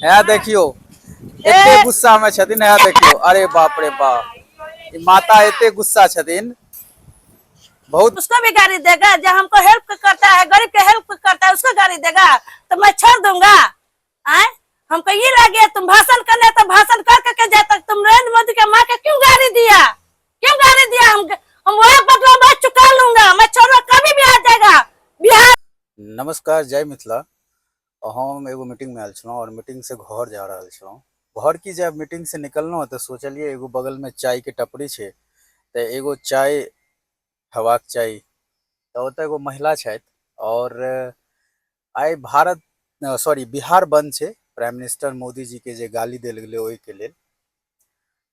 है देखियो एते गुस्सा में छथिन। है देखियो, अरे बाप रे बाप, ई माता एते गुस्सा छथिन बहुत। उसको भी गाड़ी देगा? जो हमको हेल्प करता है, गरीब के हेल्प करता है, उसको गाड़ी देगा? तो मैं छोड़ दूंगा? आए, हमको ये लगे तुम भाषण करने तो भाषण कर करके जाता, तुम नरेंद्र मोदी के माँ के क्यों गाड़ी दिया? क्यों गाड़ी दिया? हम वह बदला मैं चुका लूंगा, मैं छोड़ो कभी भी आ जाएगा बिहार। नमस्कार, जय मिथिला। हम एगो मीटिंग में आयल छलहुँ और मीटिंग से घर जा रहल छलहुँ। घर की जब मीटिंग से निकललहुँ तो सोचलिए एगो बगल में चाय के टपरी छै, तो एगो चाय हेबाक चाही। तो ओतऽ एगो महिला छथि और आइ बिहार बंद छै, प्राइम मिनिस्टर मोदी जी के जे गाली देल गेलै ओहिके लेल।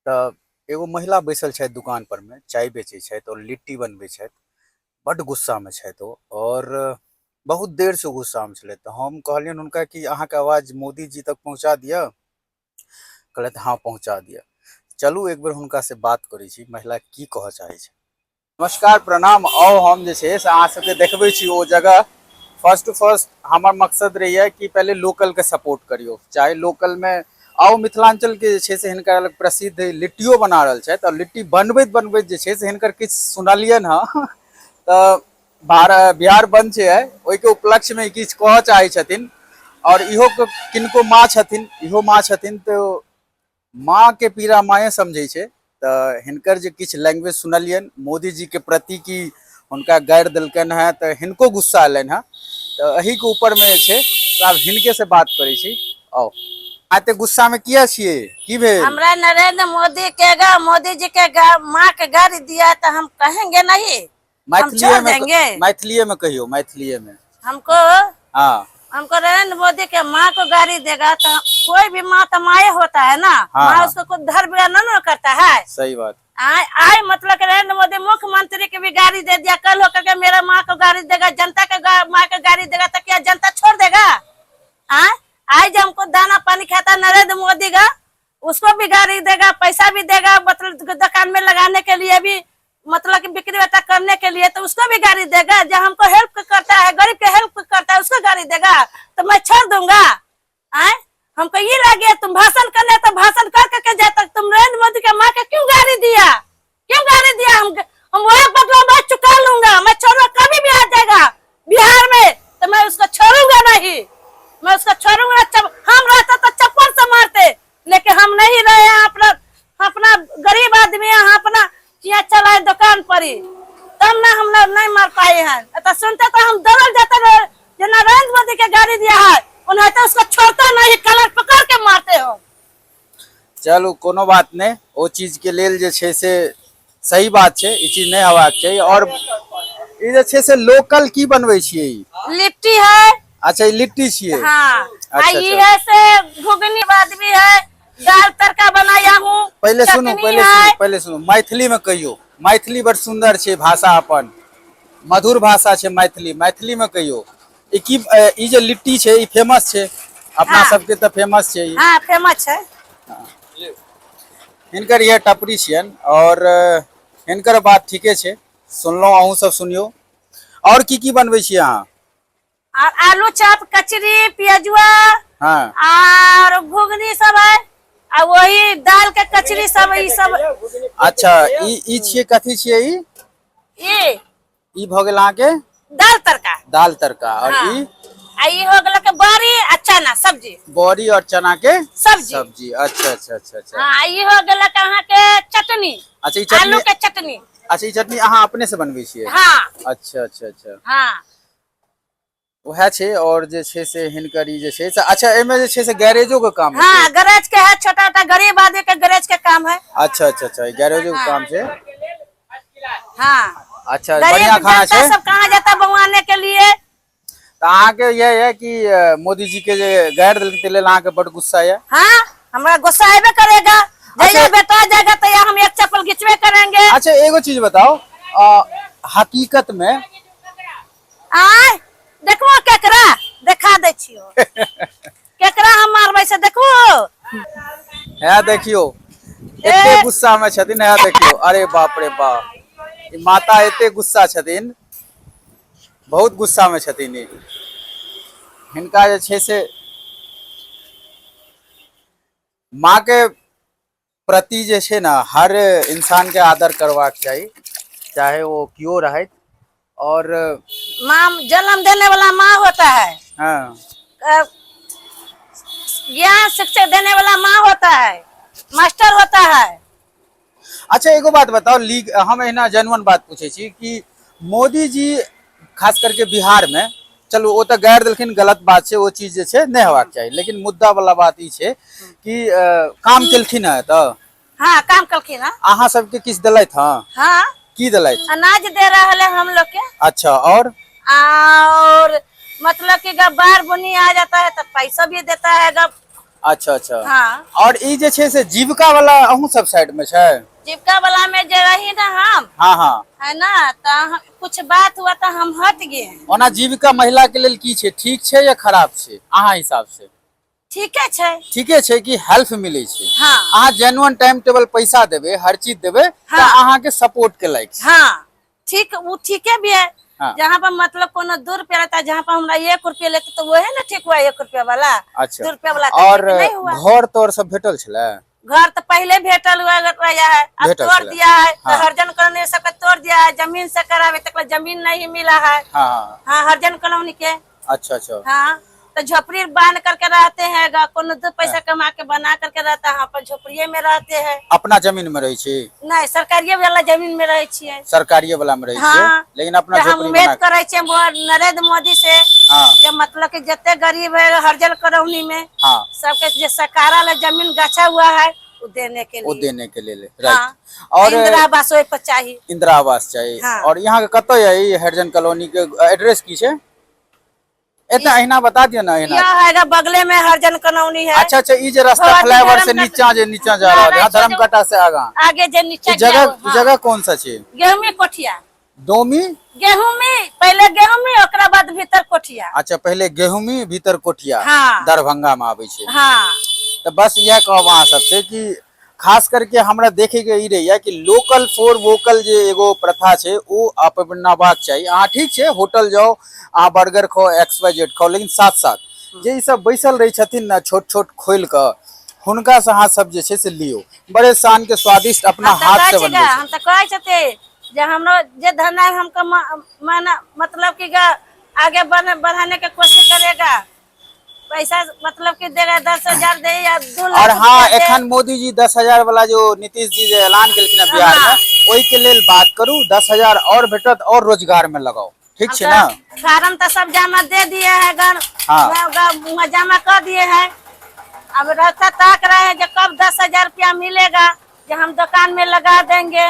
तऽ एगो महिला बैसल छथि दुकान पर में, चाय बेचै छथि और लिट्टी बनबै छथि। बड्ड गुस्सा में छथि ओ, और बहुत देर से गुस्सा में छलथि। तऽ हम कहलियनि हुनका कि अहाँके आवाज मोदी जी तक पहुँचा दिअ। कहलथि हाँ पहुँचा दिअ। चलू एक बेर हुनका से बात करै छी, महिला की कहऽ चाहै छै। नमस्कार, प्रणाम। आओ हम जे छै से अहाँ सबके देखबै छी ओ जगह। फर्स्ट हमर मकसद रहैए कि पहले लोकल के सपोर्ट करियो, चाहे लोकल में आओ। मिथिलांचल के जे छै से हिनकर अलग प्रसिद्ध लिट्टियो बना रहल छथि और लिट्टी बनबैत बनबैत जे छै से हिनकर किछु सुनलियनि हँ। तऽ बिहार बंद छै, ओहिके उपलक्ष्य में किछु कहऽ चाहै छथिन। और इहो किनको माँ छथिन, इहो माँ छथिन, तो माँ के पीड़ा माए समझै छै। तऽ हिनकर जे किछु लैंग्वेज सुनलियनि मोदी जी के प्रति कि हुनका गारि देलकनि हैं, तऽ हिनको गुस्सा एलनि हैं। तऽ एही के ऊपर में जे छै से आब हिनके से बात करै छी। आओ, आते गुस्सा में किया छिए, की भेल? हमरा नरेंद्र मोदी जी के माँ के गाड़ी दिया तो हम कहेंगे नहीं? हम छोड़ देंगे? मैथिलीए में कहियो, मैथिलीए में। हमको हाँ, हमको नरेंद्र मोदी के माँ को गाड़ी देगा तो कोई भी माँ तो माँ होता है ना। हाँ, माँ हाँ, उसको कुछ धर बिगाड़ न करता है। सही बात। आए मतलब नरेंद्र मोदी मुख्यमंत्री की भी गाड़ी दे दिया, कल होकर के मेरा माँ को गाड़ी देगा, जनता के माँ को गाड़ी देगा, तो क्या जनता छोड़ देगा? आज हमको दाना पानी खाता नरेंद्र मोदी का, उसको भी गाड़ी देगा, पैसा भी देगा, मतलब दुकान में लगाने के लिए भी, मतलब कि बिक्री बट्टा करने के लिए, तो उसको भी गाड़ी देगा। जो हमको हेल्प करता है, गरीब के हेल्प करता है, उसको गाड़ी देगा? तो मैं छोड़ दूंगा? हमको ये लगे तुम भाषण करने तो भाषण कर करके जाता, तुम नरेंद्र मोदी के माँ के क्यों गाड़ी दिया? क्यों गाड़ी दिया? हम वह बदला मैं चुका लूंगा, मैं छोड़ो कभी भी आ जाएगा बिहार में, तो मैं उसको छोड़ूंगा नहीं। मैं उसको छोड़ूंगा। हम रहते तो चप्पल से मारते, लेकिन हम नहीं रहे हैं। अपना गरीब आदमी है, अपना किया चलाए दुकान पर ही, तब ना हम लोग नहीं मार पाए हैं। तो सुनते तो हम दौड़ जाते रहे। जो नरेंद्र मोदी के गाड़ी दिया है उन्हें तो उसको छोड़ता नहीं, कलर पकड़ के मारते हो। चलू कोनो बात नहीं, वो चीज के लेल जे छै से सही बात छै, ई चीज नहीं हेबाक चाहिए। और ई जे छै से लोकल की बनबै छियै? लिट्टी है। अच्छा, ई लिट्टी छियै। हाँ, अच्छा, ये अच्छा। है से घुगनी आदमी है, दाल तड़का बनाया हूँ। पहले सुनू, मैथिली में कहियो। मैथिली बड़ सुंदर छै भाषा, अपन मधुर भाषा छै मैथिली। मैथिली में कहियो ई जे लिट्टी छै ई फेमस छै अपना हाँ, सबके, तो फेमस छै ई। हाँ फेमस है। हिनकर यह टपरी छियन और हिनकर बात ठीके छै, सुनलहुँ, अहूँ सब सुनियो। और की बनबै छी अहाँ? और आलू चॉप, कचरी, प्याजुआ, हाँ, और घुगनी सब है, और वही दाल के कचरी सब, ई सब। अच्छा, ई छियै, कथी छियै ई? ई भऽ गेल अहाँके दाल तड़का। दाल तड़का। और हाँ। ई ई हो गल के बड़ी और चना सब्जी। बड़ी और चना के सब्जी। अच्छा, अच्छा, अच्छा, अच्छा। हाँ, ई हो गल के अहाँ के चटनी। अच्छा, ई चटनी, आलू के चटनी। अच्छा, ई चटनी अहाँ अपने से बनबै छियै? हाँ। अच्छा, अच्छा, अच्छा। हाँ, वह छै। और जे छै से हिनकर ई जे छै से, अच्छा, एमे जे छै से गैरेजो के काम है? हाँ, गैरेज के है, छोटा छोटा गरीब आदमी के गैरेज के काम है। अच्छा, अच्छा, अच्छा, गैरेजो के काम छै। हाँ, अच्छा, बढ़िया खाना छै। सब कहाँ जाता बनवाने के लिए? तो अहाँ के ये है कि मोदी जी के जे गारि देलकै तै लेल अहाँ के बड़ गुस्सा है? हाँ, हमारा गुस्सा आबे करेगा। जैसे बेटा जाएगा तो हम एक चप्पल घिचवे करेंगे। अच्छा, एगो चीज बताओ, हकीकत में देखो केकरा देखा दे छियो। केकरा हम मारबै से देखो। है देखियो एते गुस्सा में छथिन। है देखियो, अरे बाप रे बाप, ई माता एते गुस्सा छथिन, बहुत गुस्सा में छथिन। हिनका जे छै से माँ के प्रति जे छै ना हर इंसान के आदर करवाक चाहिए, चाहे वो क्यों रहे। और माँ जन्म देने वाला माँ होता है, हाँ ज्ञान शिक्षा देने वाला माँ होता है, मास्टर होता है। अच्छा एगो बात बताओ, हम एना जनवन बात पूछे छी कि मोदी जी खास करके बिहार में, चलो वो तो गैर देलखिन, गलत बात है, वो चीज जे छै नहीं होबाक चाहिए, लेकिन मुद्दा वाला बात ई छै कि काम केलखिन है तो हाँ काम कलखिन है। अहाँ सबके किस दिलैत हाँ हाँ की दिलैत? अनाज दे रहा है हम लोग के। अच्छा और मतलब कि जब बार बुनी आ जाता है तो पैसा भी देता है जब। अच्छा अच्छा हाँ और ई जे छै से जीविका वाला अहूँ सब साइड में छै? जीविका वाला में जे रही ना हम, हाँ हाँ है ना, तो कुछ बात हुआ तो हम हट गए। ओना जीविका महिला के लेल की छै, ठीक छै या खराब छै अहाँ हिसाब से? ठीके छै। ठीके छै कि हेल्प मिले छै। हाँ अहाँ जेन्युइन टाइम टेबल पैसा देबे, हर चीज देबे तो हाँ। अहाँ के सपोर्ट के लायक छै। हाँ ठीक, वो ठीके भी है। हाँ। जहाँ पर मतलब कोनो 2 रुपया रहता है, जहाँ पर हमरा 1 रुपया लेते तो वो है ना ठीक हुआ 1 रुपया वाला। अच्छा 2 रुपया वाला और नहीं हुआ। घर तोर सब भेटल छले? घर तो पहले भेटल हुआ रहा है, अब भेटल तोड़ छले। दिया है। हाँ। तो हरजन कॉलोनी सबका तोड़ दिया है, जमीन से करावे तक जमीन नहीं मिला है। हाँ हाँ हरजन कॉलोनी के। अच्छा अच्छा हाँ तो झोपड़ी बांध करके रहते हैं, कोनो 2 पैसा कमा के बना करके रहता है, पर झोपड़िए में रहते हैं। अपना जमीन में रही छी? नहीं सरकारिये वाला जमीन में रहे छियै। सरकारिये वाला में रही छी? हाँ लेकिन अपना हम झोपड़ी उम्मीद बना करे छियै नरेंद्र मोदी से हाँ कि मतलब कि जितने गरीब है हरजल कॉलोनी में हाँ सबके जो सरकारा ला जमीन गछा हुआ है वो देने के वो लिए। देने के लिए हाँ राइट। और इंदिरा आवास ओहि पर चाहिए। इंदिरा आवास चाहिए। हाँ। और यहाँ के कत है हरजन कॉलोनी के एड्रेस की छै? इतना अहिना बता दियो ना। अहिना यह है बगले में हरजन कॉलोनी है। अच्छा अच्छा ई जे रास्ता भगवती फ्लाईओवर से धर्मकट- नीचा जा रहा है, धर्मकटा से आगा आगे जे नीचे ई जगह कौन सा छै? गेहूं कोठिया। दोमी? गेहूं में पहले गेहूं में ओकरा बाद भीतर कोठिया। अच्छा पहले गेहूमी भीतर कोठिया। हाँ। दरभंगा में आवे छै। हाँ तो बस यह कहब अहाँ सबसे कि खास करके हमरा देखे के ई रही कि लोकल फॉर वोकल जे एगो प्रथा छै वो अपनाबाक चाहिए। अहाँ ठीक छै होटल जाओ, अहाँ बर्गर खाओ, XYZ खाओ, लेकिन साथ साथ जे ई सब बैसल रही छथिन ना छोट छोट खोल के, हुनका से अहाँ सब जे छै से लियो, बड़े शान के स्वादिष्ट अपना हाथ से बनबै छै। हम तो कहे छते जे हमरो जे धंधा हमको मतलब कि आगे बढ़ाने की कोशिश करेगा, पैसा मतलब कि देगा 10,000 दे या 2 लाख। और हाँ एखन मोदी जी 10,000 वाला जो नीतीश जी जे ऐलान केलखिन है बिहार में, ओहि के लेल बात करू, 10,000 और भेटत और रोजगार में लगाओ, ठीक छै ना? फार्म तो सब जमा दे दिए है, हाँ। जमा कर दिए हैं। अब रास्ता ताक रहे हैं जब कब 10,000 रुपया मिलेगा, जो हम दुकान में लगा देंगे,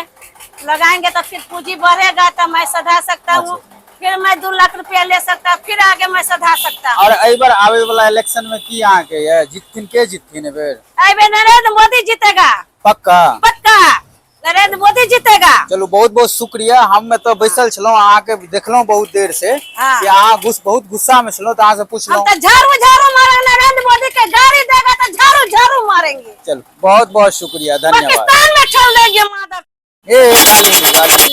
लगाएंगे तो फिर पूंजी बढ़ेगा तो मैं सधा सकता हूँ, फिर मैं 2 लाख रुपया ले सकता हूँ, फिर आगे मैं सधा सकता हूँ। और एहि बार आवे वाला इलेक्शन में की अहाँ के ये जीतथिन के जीतथिन एबेर? नरेंद्र मोदी जीतेगा पक्का? पक्का नरेंद्र मोदी जीतेगा। चलो बहुत बहुत शुक्रिया। हम तो बैसल छलौं, अहाँ के देखलौं बहुत देर से हाँ। कि अहाँ बहुत गुस्सा में छलौं, तो अहाँ से हम पूछलौं। तो झाड़ू झाड़ू मारेंगे, नरेंद्र मोदी के गाड़ी देगा तो झाड़ू झाड़ू मारेंगे। चलो बहुत बहुत शुक्रिया, धन्यवाद। पाकिस्तान में छोड़ देंगे माधव। ए गाली